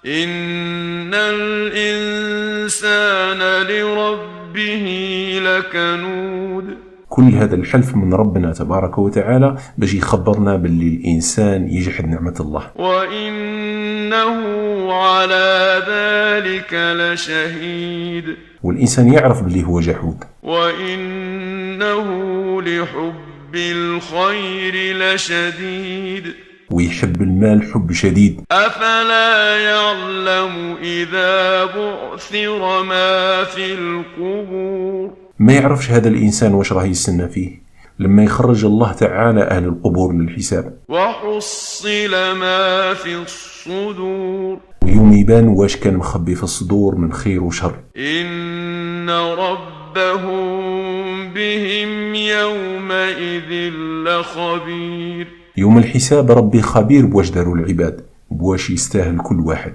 إن الإنسان لربه لكنود. كل هذا الحلف من ربنا تبارك وتعالى باش يخبرنا باللي الإنسان يجحد نعمة الله. وإنه على ذلك لشهيد. والإنسان يعرف باللي هو جحود. وإنه لحب الخير لشديد. ويحب المال حب شديد. أفلا يعلم إذا بعثر ما في القبور. ما يعرفش هذا الإنسان واش راه يستنى فيه لما يخرج الله تعالى أهل القبور للحساب. وحصل ما في الصدور. ويوم يبان واش كان مخبي في الصدور من خير وشر. إن ربهم بهم يومئذ لخبير. يوم الحساب ربي خبير بواش داروا العباد، بواش يستاهل كل واحد.